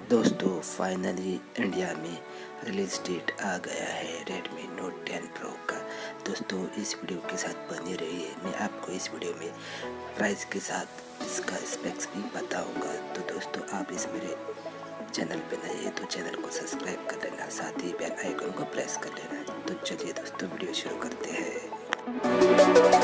दोस्तों finally India में release date आ गया है Redmi Note 10 Pro का। दोस्तों इस वीडियो के साथ बने रहिए, मैं आपको इस वीडियो में प्राइस के साथ इसका स्पेक्स भी बताऊंगा। तो दोस्तों आप इस मेरे चैनल पे नए हैं तो चैनल को सब्सक्राइब कर लेना, साथ ही बेल आइकन को प्रेस कर लेना। तो चलिए दोस्तों वीडियो शुरू करते हैं।